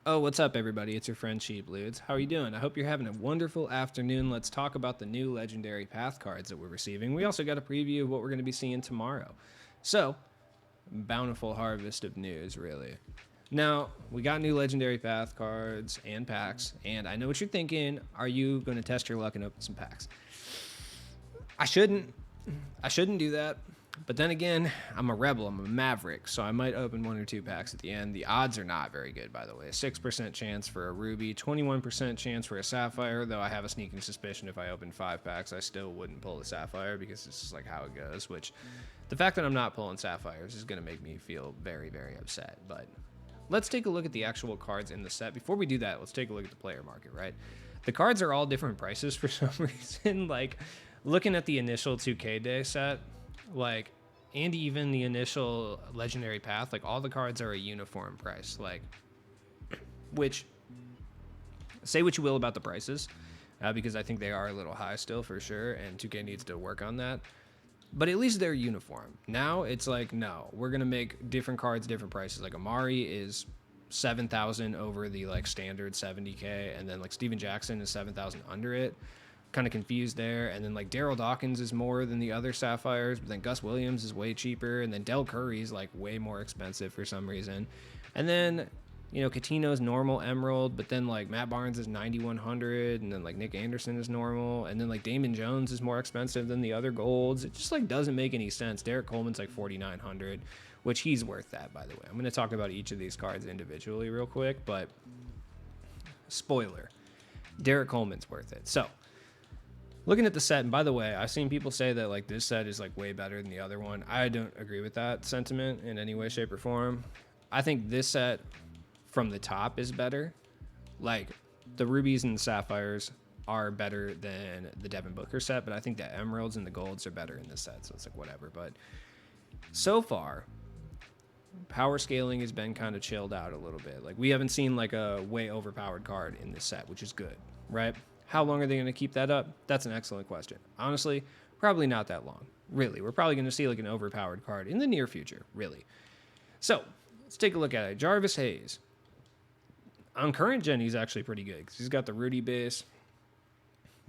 Oh, what's up, everybody? It's your friend Sheep Ludes. How are you doing? I hope you're having a wonderful afternoon. Let's talk about the new legendary path cards that we're receiving. We also got a preview of what we're going to be seeing tomorrow. So, bountiful harvest of news, really. Now, we got new legendary path cards and packs, and I know what you're thinking. Are you going to test your luck and open some packs? I shouldn't. I shouldn't do that. But then again, I'm a rebel. I'm a maverick, so I might open one or two packs at the end. The odds are not very good, by the way. 6% chance for a ruby, 21% chance for a sapphire, though I have a sneaking suspicion if I open 5 packs, I still wouldn't pull a sapphire because this is like how it goes, which the fact that I'm not pulling sapphires is going to make me feel very, very upset. But let's take a look at the actual cards in the set. Before we do that, let's take a look at the player market, right? The cards are all different prices for some reason. Like, looking at the initial 2K day set, like, and even the initial legendary path, like, all the cards are a uniform price, like, which, say what you will about the prices, because I think they are a little high still for sure, and 2K needs to work on that, but at least they're uniform. Now it's like, no, we're gonna make different cards different prices. Like, Amari is 7,000 over the like standard 70K, and then like Steven Jackson is 7,000 under it. Kind of confused there. And then like Daryl Dawkins is more than the other sapphires, but then Gus Williams is way cheaper, and then Del Curry's like way more expensive for some reason. And then, you know, Coutinho's normal emerald, but then like Matt Barnes is 9,100, and then like Nick Anderson is normal, and then like Damon Jones is more expensive than the other golds. It just like doesn't make any sense. Derek Coleman's like 4,900, which he's worth that, by the way. I'm going to talk about each of these cards individually real quick, but spoiler, Derek Coleman's worth it. So looking at the set, and by the way, I've seen people say that like this set is like way better than the other one. I don't agree with that sentiment in any way, shape, or form. I think this set from the top is better. Like, the rubies and the sapphires are better than the Devin Booker set, but I think the emeralds and the golds are better in this set, so it's like whatever. But so far, power scaling has been kind of chilled out a little bit. Like, we haven't seen like a way overpowered card in this set, which is good, right? How long are they going to keep that up? That's an excellent question. Honestly, probably not that long. Really, we're probably going to see like an overpowered card in the near future, really. So, let's take a look at it. Jarvis Hayes. On current gen, he's actually pretty good because he's got the Rudy base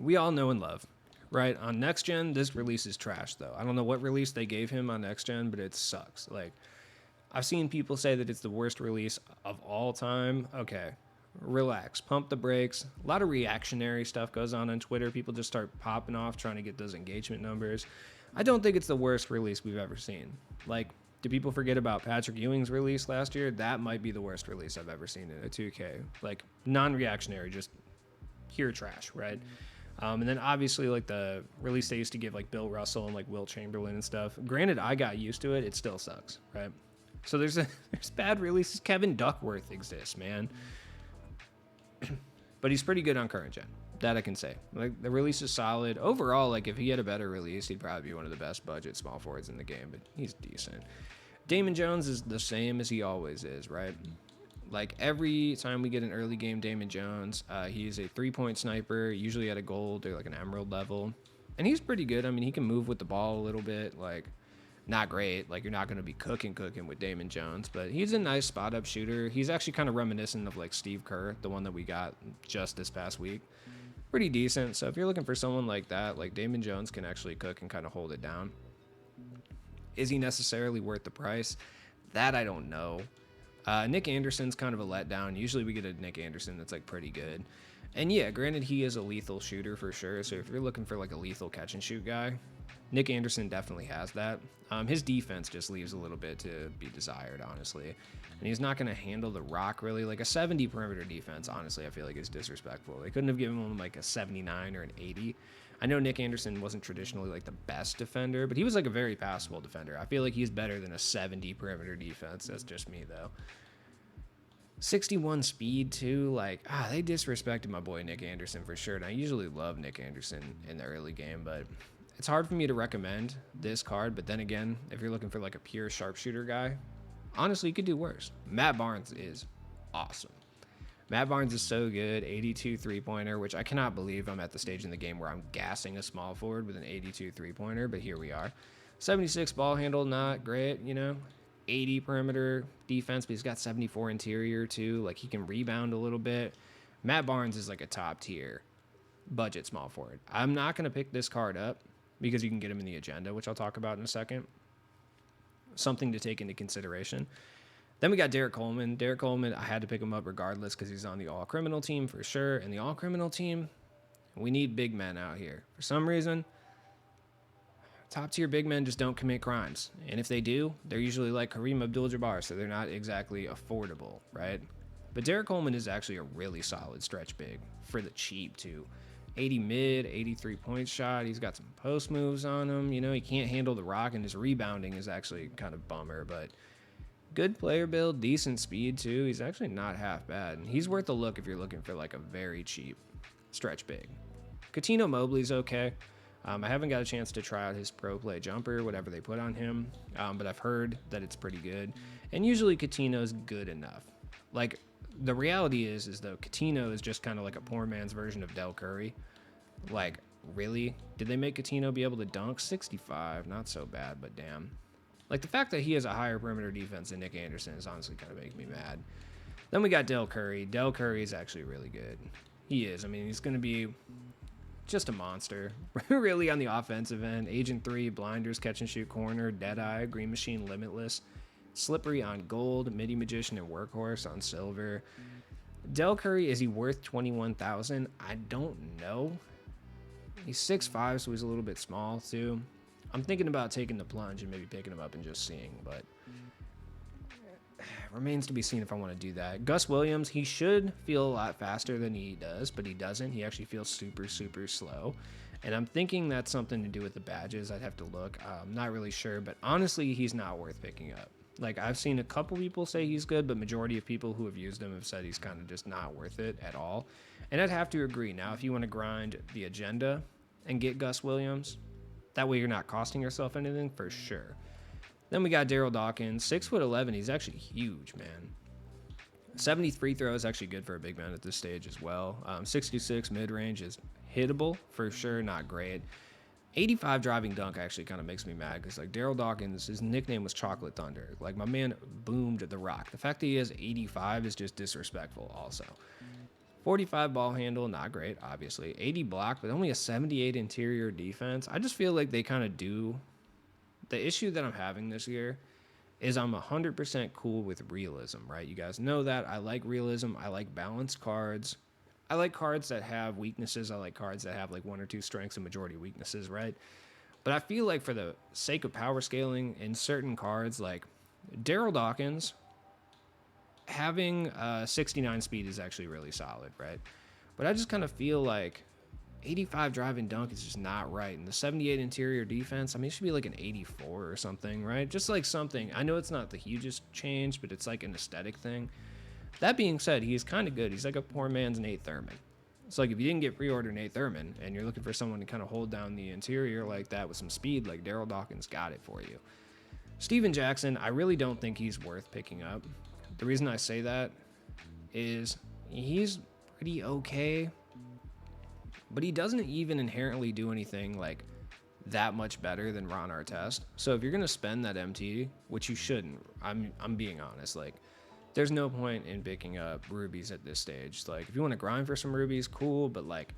we all know and love, right? On next gen, this release is trash, though. I don't know what release they gave him on next gen, but it sucks. Like, I've seen people say that it's the worst release of all time. Okay, relax, pump the brakes. A lot of reactionary stuff goes on Twitter. People just start popping off trying to get those engagement numbers. I don't think it's the worst release we've ever seen. Like, do people forget about Patrick Ewing's release last year? That might be the worst release I've ever seen in a 2K. Like, non-reactionary, just pure trash, right? And then obviously like the release they used to give like Bill Russell and like Will Chamberlain and stuff. Granted, I got used to it. It still sucks, right? So there's bad releases. Kevin Duckworth exists, man, but he's pretty good on current gen. That I can say. Like, the release is solid overall. Like, if he had a better release, he'd probably be one of the best budget small forwards in the game. But he's decent. Damon Jones is the same as he always is, right? Like, every time we get an early game Damon Jones, he's a 3-point sniper, usually at a gold or like an emerald level, and he's pretty good. I mean, he can move with the ball a little bit. Like, not great. Like, you're not going to be cooking with Damon Jones, but he's a nice spot up shooter. He's actually kind of reminiscent of like Steve Kerr, the one that we got just this past week. Pretty decent. So if you're looking for someone like that, like Damon Jones can actually cook and kind of hold it down. Is he necessarily worth the price? That I don't know. Nick Anderson's kind of a letdown. Usually we get a Nick Anderson that's like pretty good. And yeah, granted, he is a lethal shooter for sure. So if you're looking for like a lethal catch and shoot guy, Nick Anderson definitely has that. His defense just leaves a little bit to be desired, honestly. And he's not going to handle the rock really. Like, a 70 perimeter defense, honestly, I feel like is disrespectful. They couldn't have given him like a 79 or an 80. I know Nick Anderson wasn't traditionally like the best defender, but he was like a very passable defender. I feel like he's better than a 70 perimeter defense. That's just me, though. 61 speed too. Like, they disrespected my boy Nick Anderson for sure. And I usually love Nick Anderson in the early game, but it's hard for me to recommend this card. But then again, if you're looking for like a pure sharpshooter guy, honestly, you could do worse. Matt Barnes is awesome. Matt Barnes is so good. 82 three-pointer, which I cannot believe I'm at the stage in the game where I'm gassing a small forward with an 82 three-pointer, but here we are. 76 ball handle, not great, you know. 80 perimeter defense, but he's got 74 interior too. Like, he can rebound a little bit. Matt Barnes is like a top tier budget small forward. I'm not going to pick this card up because you can get him in the agenda, which I'll talk about in a second. Something to take into consideration. Then we got Derek Coleman. Derek Coleman, I had to pick him up regardless because he's on the all-criminal team for sure. And the all-criminal team, we need big men out here. For some reason, top-tier big men just don't commit crimes. And if they do, they're usually like Kareem Abdul-Jabbar, so they're not exactly affordable, right? But Derek Coleman is actually a really solid stretch big for the cheap, too. 80 mid, 83 point shot. He's got some post moves on him. You know, he can't handle the rock, and his rebounding is actually kind of bummer, but good player build, decent speed too. He's actually not half bad. And he's worth a look if you're looking for like a very cheap stretch big. Coutinho Mobley's okay. I haven't got a chance to try out his pro play jumper, whatever they put on him, but I've heard that it's pretty good. And usually Coutinho's good enough. Like, the reality is though, Coutinho is just kind of like a poor man's version of Del Curry. Like, really? Did they make Coutinho be able to dunk? 65, not so bad, but damn. Like, the fact that he has a higher perimeter defense than Nick Anderson is honestly kind of making me mad. Then we got Del Curry. Del Curry is actually really good. He is. I mean, he's going to be just a monster. Really on the offensive end. Agent 3, blinders, catch and shoot corner, deadeye, green machine, limitless, slippery on gold, midi magician, and workhorse on silver. Del Curry, is he worth $21,000? I don't know. He's 6'5", so he's a little bit small too. I'm thinking about taking the plunge and maybe picking him up and just seeing, but remains to be seen if I want to do that. Gus Williams, he should feel a lot faster than he does, but he doesn't. He actually feels super, super slow. And I'm thinking that's something to do with the badges. I'd have to look. I'm not really sure, but honestly, he's not worth picking up. Like, I've seen a couple people say he's good, but majority of people who have used him have said he's kind of just not worth it at all. And I'd have to agree. Now, if you want to grind the agenda and get Gus Williams, that way you're not costing yourself anything, for sure. Then we got Daryl Dawkins, 6'11". He's actually huge, man. 70 free throw is actually good for a big man at this stage as well. 66 mid-range is hittable, for sure, not great. 85 driving dunk actually kind of makes me mad because, like, Daryl Dawkins, his nickname was Chocolate Thunder. Like, my man boomed the rock. The fact that he has 85 is just disrespectful also. 45 ball handle, not great, obviously. 80 block, but only a 78 interior defense. I just feel like they kind of do. The issue that I'm having this year is I'm 100% cool with realism, right? You guys know that. I like realism. I like balanced cards. I like cards that have weaknesses. I like cards that have like one or two strengths and majority weaknesses, right? But I feel like for the sake of power scaling in certain cards, like Daryl Dawkins, having 69 speed is actually really solid, right? But I just kind of feel like 85 drive and dunk is just not right. And the 78 interior defense, I mean, it should be like an 84 or something, right? Just like something. I know it's not the hugest change, but it's like an aesthetic thing. That being said, he's kind of good. He's like a poor man's Nate Thurman. It's like if you didn't get pre-order Nate Thurman and you're looking for someone to kind of hold down the interior like that with some speed, like Daryl Dawkins got it for you. Steven Jackson, I really don't think he's worth picking up. The reason I say that is he's pretty okay, but he doesn't even inherently do anything like that much better than Ron Artest. So if you're going to spend that MT, which you shouldn't, I'm being honest, like there's no point in picking up rubies at this stage. Like if you want to grind for some rubies, cool, but like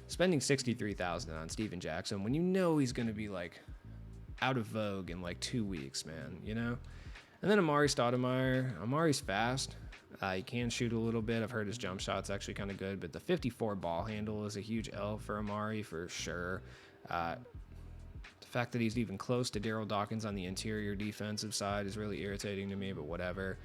spending $63,000 on Steven Jackson when you know he's going to be like out of vogue in like 2 weeks, man, you know? And then Amari Stoudemire. Amari's fast. He can shoot a little bit. I've heard his jump shot's actually kind of good, but the 54 ball handle is a huge L for Amari for sure. The fact that he's even close to Daryl Dawkins on the interior defensive side is really irritating to me, but whatever.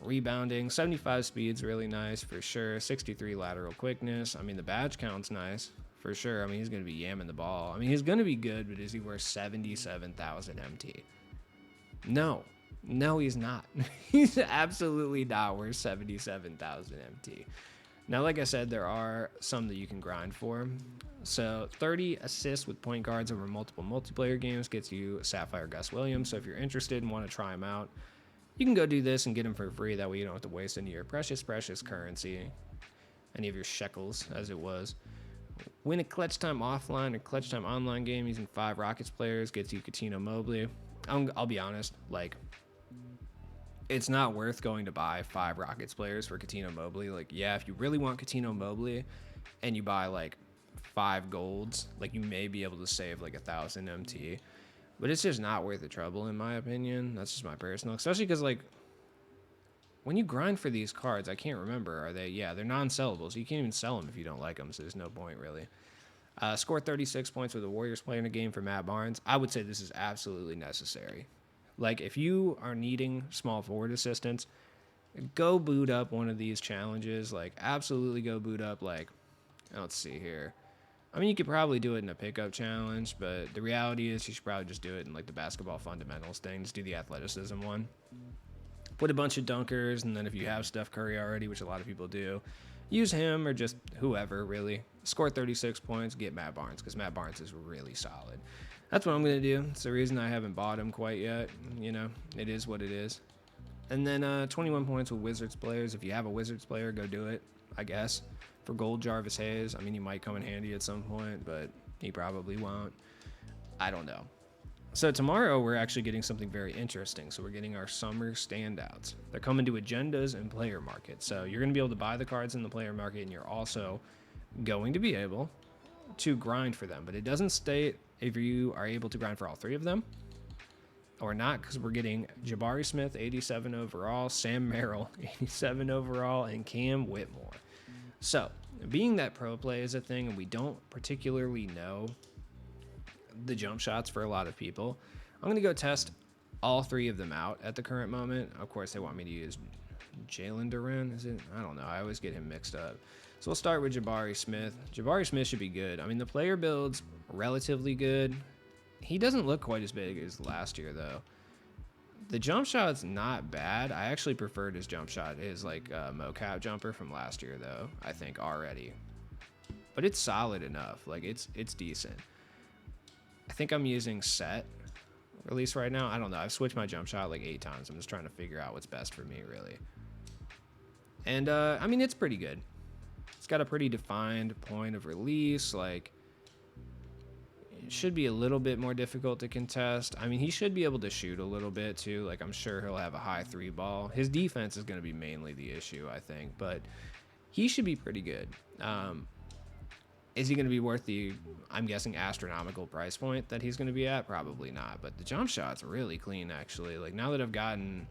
Rebounding, 75 speed's really nice for sure. 63 lateral quickness. I mean, the badge count's nice for sure. I mean, he's going to be yamming the ball. I mean, he's going to be good, but is he worth 77,000 MT? No, he's not. He's absolutely not worth 77,000 MT. Now, like I said, there are some that you can grind for. So 30 assists with point guards over multiple multiplayer games gets you Sapphire Gus Williams. So if you're interested and want to try him out, you can go do this and get him for free. That way you don't have to waste any of your precious currency, any of your shekels, as it was. Win a clutch time offline or clutch time online game using 5 Rockets players gets you Coutinho Mobley. I'll be honest, like, it's not worth going to buy 5 Rockets players for Coutinho Mobley. Like, yeah, if you really want Coutinho Mobley and you buy like 5 golds, like you may be able to save like 1,000 MT, but it's just not worth the trouble in my opinion. That's just my personal, especially because like when you grind for these cards, I can't remember, are they? Yeah, they're non-sellables. You can't even sell them if you don't like them, so there's no point really. Score 36 points with the Warriors playing a game for Matt Barnes. I would say this is absolutely necessary. Like, if you are needing small forward assistance, go boot up one of these challenges. Like, absolutely go boot up, like, let's see here. I mean, you could probably do it in a pickup challenge, but the reality is you should probably just do it in, like, the basketball fundamentals thing. Just do the athleticism one. Put a bunch of dunkers, and then if you have Steph Curry already, which a lot of people do, use him or just whoever, really. Score 36 points, get Matt Barnes, because Matt Barnes is really solid. That's what I'm going to do. It's the reason I haven't bought him quite yet. You know, it is what it is. And then 21 points with Wizards players. If you have a Wizards player, go do it, I guess. For gold, Jarvis Hayes. I mean, he might come in handy at some point, but he probably won't. I don't know. So tomorrow, we're actually getting something very interesting. So we're getting our summer standouts. They're coming to agendas and player market. So you're going to be able to buy the cards in the player market, and you're also going to be able to grind for them. But it doesn't state if you are able to grind for all 3 of them or not, because we're getting Jabari Smith, 87 overall, Sam Merrill, 87 overall, and Cam Whitmore. So, being that pro play is a thing and we don't particularly know the jump shots for a lot of people, I'm going to go test all 3 of them out at the current moment. Of course, they want me to use Jalen Duren, is it? I don't know. I always get him mixed up. So we'll start with Jabari Smith. Jabari Smith should be good. I mean, the player build's relatively good. He doesn't look quite as big as last year, though. The jump shot's not bad. I actually preferred his jump shot, his like mocap jumper from last year, though, I think already. But it's solid enough. Like, it's decent. I think I'm using set release right now. I don't know. I've switched my jump shot like 8 times. I'm just trying to figure out what's best for me, really. And, I mean, it's pretty good. It's got a pretty defined point of release. Like, it should be a little bit more difficult to contest. I mean, he should be able to shoot a little bit, too. Like, I'm sure he'll have a high 3 ball. His defense is going to be mainly the issue, I think. But he should be pretty good. Is he going to be worth the, I'm guessing, astronomical price point that he's going to be at? Probably not. But the jump shot's really clean, actually. Like, now that I've gotten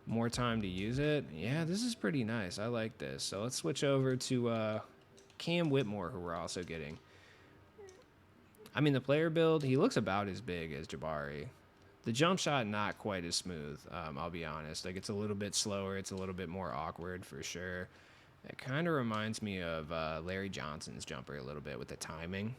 more time to use it, yeah, this is pretty nice. I like this. So let's switch over to Cam Whitmore, who we're also getting. I mean, the player build, he looks about as big as Jabari. The jump shot, not quite as smooth, I'll be honest. Like, it's a little bit slower. It's a little bit more awkward, for sure. It kind of reminds me of Larry Johnson's jumper a little bit with the timing.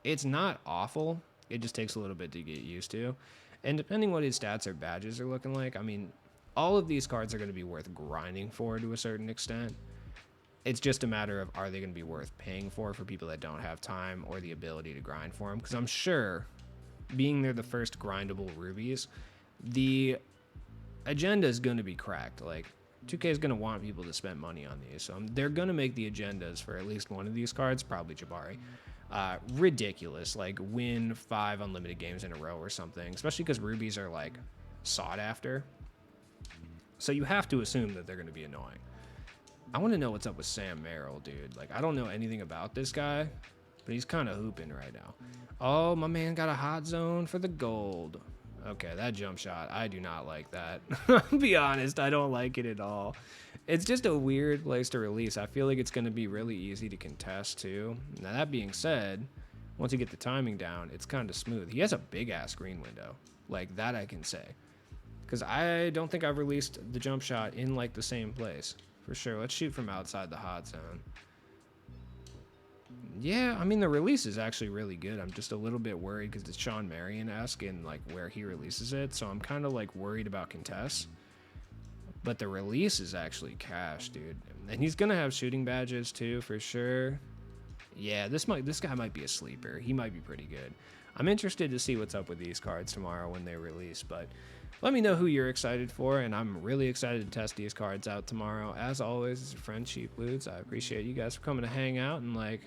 It's not awful. It just takes a little bit to get used to. And depending what his stats or badges are looking like, I mean, all of these cards are going to be worth grinding for to a certain extent. It's just a matter of, are they going to be worth paying for people that don't have time or the ability to grind for them? Because I'm sure, being they're the first grindable rubies, the agenda is going to be cracked. Like, 2K is going to want people to spend money on these. So they're going to make the agendas for at least one of these cards, probably Jabari, ridiculous. Like, win 5 unlimited games in a row or something, especially because rubies are, like, sought after. So you have to assume that they're going to be annoying. I want to know what's up with Sam Merrill, dude. Like, I don't know anything about this guy, but he's kind of hooping right now. Oh, my man got a hot zone for the gold. Okay, that jump shot, I do not like that. I'll be honest, I don't like it at all. It's just a weird place to release. I feel like it's going to be really easy to contest, too. Now, that being said, once you get the timing down, it's kind of smooth. He has a big-ass screen window. Like, that I can say. Because I don't think I've released the jump shot in, like, the same place. For sure. Let's shoot from outside the hot zone. Yeah, I mean, the release is actually really good. I'm just a little bit worried because it's Sean Marion-esque in, like, where he releases it. So I'm kind of, like, worried about contests. But the release is actually cash, dude. And he's going to have shooting badges, too, for sure. Yeah, this guy might be a sleeper. He might be pretty good. I'm interested to see what's up with these cards tomorrow when they release. But let me know who you're excited for. And I'm really excited to test these cards out tomorrow. As always, it's your friend Cheap Loots. I appreciate you guys for coming to hang out. And, like,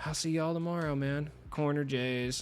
I'll see y'all tomorrow, man. Corner Jays.